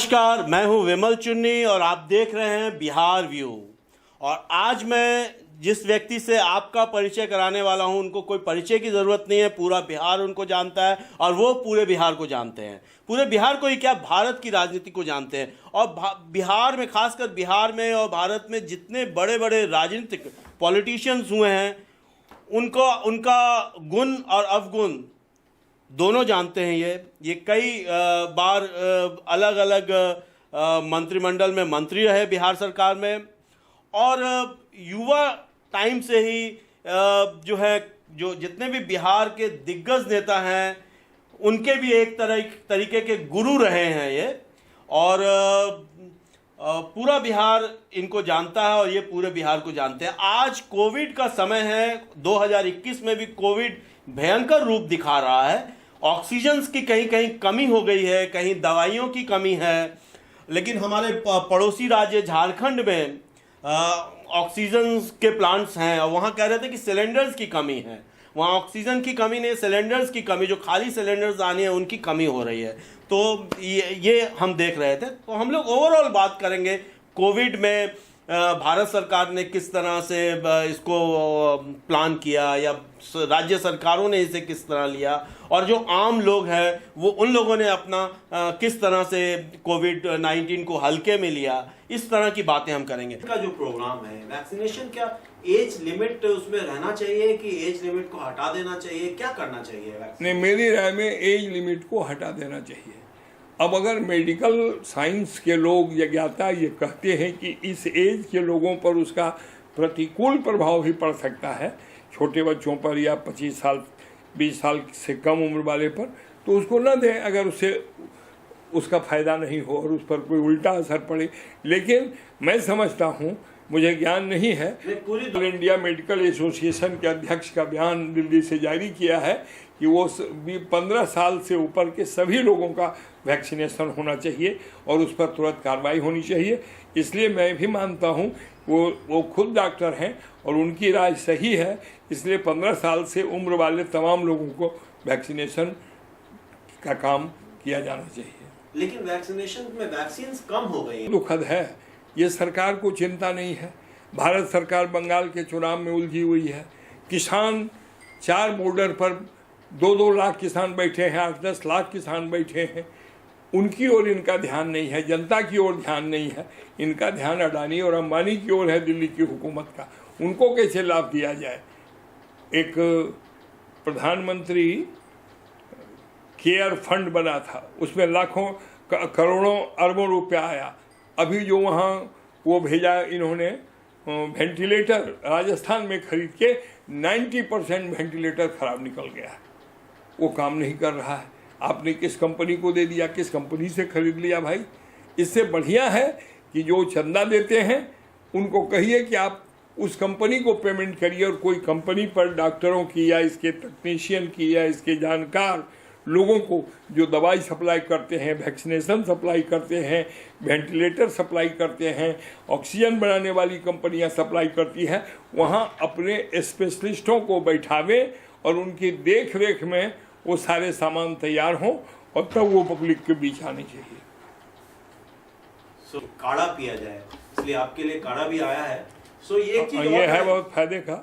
नमस्कार, मैं हूं विमल चुन्नी और आप देख रहे हैं बिहार व्यू। और आज मैं जिस व्यक्ति से आपका परिचय कराने वाला हूं, उनको कोई परिचय की ज़रूरत नहीं है। पूरा बिहार उनको जानता है और वो पूरे बिहार को जानते हैं। पूरे बिहार को ही क्या, भारत की राजनीति को जानते हैं। और बिहार में, खासकर बिहार में और भारत में जितने बड़े बड़े राजनीतिक पॉलिटिशियंस हुए हैं, उनका गुण और अवगुण दोनों जानते हैं। ये कई बार अलग अलग मंत्रिमंडल में मंत्री रहे बिहार सरकार में, और युवा टाइम से ही जो जितने भी बिहार के दिग्गज नेता हैं, उनके भी एक तरीके के गुरु रहे हैं ये। और पूरा बिहार इनको जानता है और ये पूरे बिहार को जानते हैं। आज कोविड का समय है, 2021 में भी कोविड भयंकर रूप दिखा रहा है। ऑक्सीजन की कहीं कहीं कमी हो गई है, कहीं दवाइयों की कमी है। लेकिन हमारे पड़ोसी राज्य झारखंड में ऑक्सीजन के प्लांट्स हैं और वहाँ कह रहे थे कि सिलेंडर्स की कमी है। वहाँ ऑक्सीजन की कमी नहीं, सिलेंडर्स की कमी, जो खाली सिलेंडर्स आने हैं उनकी कमी हो रही है। तो ये हम देख रहे थे। तो हम लोग ओवरऑल बात करेंगे कोविड में भारत सरकार ने किस तरह से इसको प्लान किया, या राज्य सरकारों ने इसे किस तरह लिया, और जो आम लोग हैं वो उन लोगों ने अपना किस तरह से कोविड-19 को हल्के में लिया। इस तरह की बातें हम करेंगे। का जो प्रोग्राम है वैक्सीनेशन, क्या एज लिमिट उसमें रहना चाहिए कि एज लिमिट को हटा देना चाहिए, क्या करना चाहिए? नहीं, मेरी राय में एज लिमिट को हटा देना चाहिए। अब अगर मेडिकल साइंस के लोग या ज्ञाता ये कहते हैं कि इस एज के लोगों पर उसका प्रतिकूल प्रभाव भी पड़ सकता है, छोटे बच्चों पर या 25 साल 20 साल से कम उम्र वाले पर, तो उसको न दें अगर उससे उसका फ़ायदा नहीं हो और उस पर कोई उल्टा असर पड़े। लेकिन मैं समझता हूँ, मुझे ज्ञान नहीं है, पूरी इंडिया मेडिकल एसोसिएशन के अध्यक्ष का बयान दिल्ली से जारी किया है कि वो 15 साल से ऊपर के सभी लोगों का वैक्सीनेशन होना चाहिए और उस पर तुरंत कार्रवाई होनी चाहिए। इसलिए मैं भी मानता हूँ वो खुद डॉक्टर हैं और उनकी राय सही है। इसलिए 15 साल से उम्र वाले तमाम लोगों को वैक्सीनेशन का काम किया जाना चाहिए। लेकिन वैक्सीनेशन में वैक्सीन कम हो गई। दुखद है, ये सरकार को चिंता नहीं है। भारत सरकार बंगाल के चुनाव में उलझी हुई है। किसान 4 बॉर्डर पर 2-2 लाख किसान बैठे हैं, 8-10 लाख किसान बैठे हैं। उनकी ओर इनका ध्यान नहीं है, जनता की ओर ध्यान नहीं है। इनका ध्यान अडानी और अंबानी की ओर है, दिल्ली की हुकूमत का। उनको कैसे लाभ दिया जाए? एक प्रधानमंत्री केयर फंड बना था, उसमें लाखों करोड़ों अरबों रुपया आया। अभी जो वहाँ वो भेजा इन्होंने वेंटिलेटर, राजस्थान में खरीद के 90% वेंटिलेटर खराब निकल गया है, वो काम नहीं कर रहा है। आपने किस कंपनी को दे दिया, किस कंपनी से खरीद लिया भाई? इससे बढ़िया है कि जो चंदा देते हैं उनको कहिए कि आप उस कंपनी को पेमेंट करिए, और कोई कंपनी पर डॉक्टरों की या इसके टेक्नीशियन की या इसके जानकार लोगों को जो दवाई सप्लाई करते हैं, वैक्सीनेशन सप्लाई करते हैं, वेंटिलेटर सप्लाई करते हैं, ऑक्सीजन बनाने वाली कंपनियां सप्लाई करती हैं, वहां अपने स्पेशलिस्टों को बैठावें और उनकी देख रेख में वो सारे सामान तैयार हों और तब वो पब्लिक के बीच आने चाहिए। काढ़ा पिया जाए, इसलिए आपके लिए काढ़ा भी आया है। ये है बहुत फायदे का।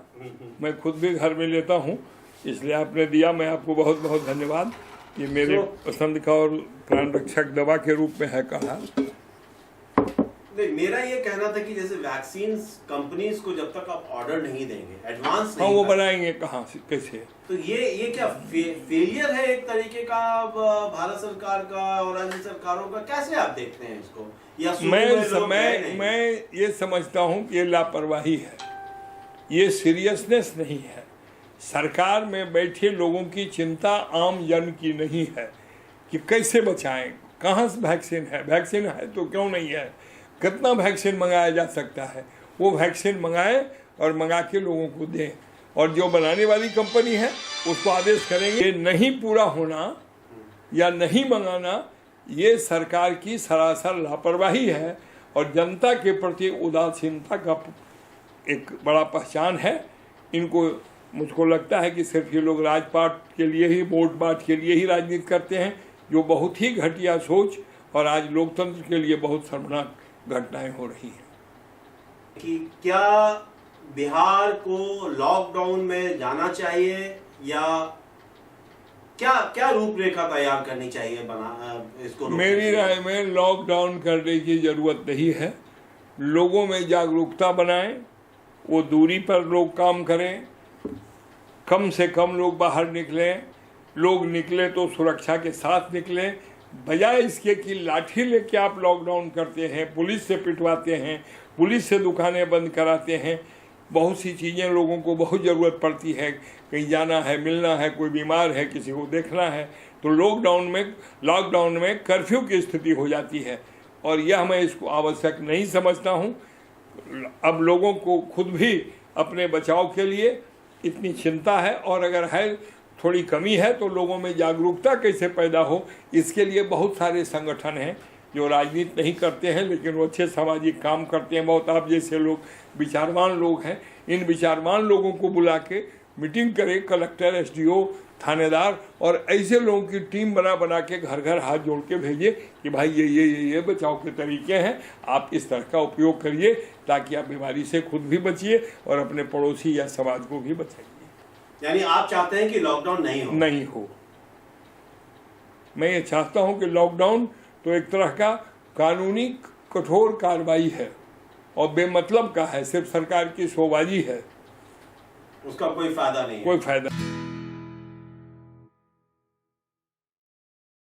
मैं खुद भी घर में लेता हूँ, इसलिए आपने दिया, मैं आपको बहुत बहुत धन्यवाद। ये मेरे पसंद का और प्राण रक्षक दवा के रूप में है काढ़ा। नहीं, मेरा ये कहना था कि जैसे वैक्सीन कंपनीज को जब तक आप ऑर्डर नहीं देंगे, एडवांस नहीं, वो बनाएंगे कहाँ से, कैसे? तो ये क्या फेलियर है एक तरीके का भारत सरकार का और राज्य सरकारों का? कैसे आप देखते हैं इसको? या मैं ये समझता हूँ कि ये लापरवाही है, ये सीरियसनेस नहीं है। सरकार में बैठे लोगों की चिंता आम जन की नहीं है कि कैसे बचाएं, कहाँ से वैक्सीन है तो क्यों नहीं है, कितना वैक्सीन मंगाया जा सकता है, वो वैक्सीन मंगाएं और मंगा के लोगों को दें। और जो बनाने वाली कंपनी है उसको आदेश करेंगे। नहीं पूरा होना या नहीं मंगाना, ये सरकार की सरासर लापरवाही है और जनता के प्रति उदासीनता का एक बड़ा पहचान है। इनको, मुझको लगता है कि सिर्फ ये लोग राजपाट के लिए ही, वोट बाट के लिए ही राजनीति करते हैं, जो बहुत ही घटिया सोच और आज लोकतंत्र के लिए बहुत शर्मनाक घटनाएं हो रही हैं। कि क्या बिहार को लॉकडाउन में जाना चाहिए या क्या क्या रूपरेखा तैयार करनी चाहिए इसको? मेरी राय में लॉकडाउन करने की जरूरत नहीं है। लोगों में जागरूकता बनाएं, वो दूरी पर लोग काम करें, कम से कम लोग बाहर निकलें, लोग निकले तो सुरक्षा के साथ निकलें, बजाय इसके कि लाठी लेके आप लॉकडाउन करते हैं, पुलिस से पिटवाते हैं, पुलिस से दुकानें बंद कराते हैं। बहुत सी चीज़ें लोगों को बहुत ज़रूरत पड़ती है, कहीं जाना है, मिलना है, कोई बीमार है, किसी को देखना है, तो लॉकडाउन में कर्फ्यू की स्थिति हो जाती है और यह मैं इसको आवश्यक नहीं समझता हूँ। अब लोगों को खुद भी अपने बचाव के लिए इतनी चिंता है और अगर है थोड़ी कमी है तो लोगों में जागरूकता कैसे पैदा हो, इसके लिए बहुत सारे संगठन हैं जो राजनीति नहीं करते हैं लेकिन वो अच्छे सामाजिक काम करते हैं। बहुत आप जैसे लोग विचारवान लोग हैं, इन विचारवान लोगों को बुला के मीटिंग करें, कलेक्टर, एसडीओ, थानेदार और ऐसे लोगों की टीम बना के घर घर हाथ जोड़ के भेजिए कि भाई ये बचाव के तरीके हैं, आप इस तरह का उपयोग करिए ताकि आप बीमारी से खुद भी बचिए और अपने पड़ोसी या समाज को भी बचाइए। यानी आप चाहते हैं कि लॉकडाउन नहीं हो? मैं ये चाहता हूँ कि लॉकडाउन तो एक तरह का कानूनी कठोर कार्रवाई है और बेमतलब का है, सिर्फ सरकार की शोबाजी है, उसका कोई फायदा नहीं है। कोई फायदा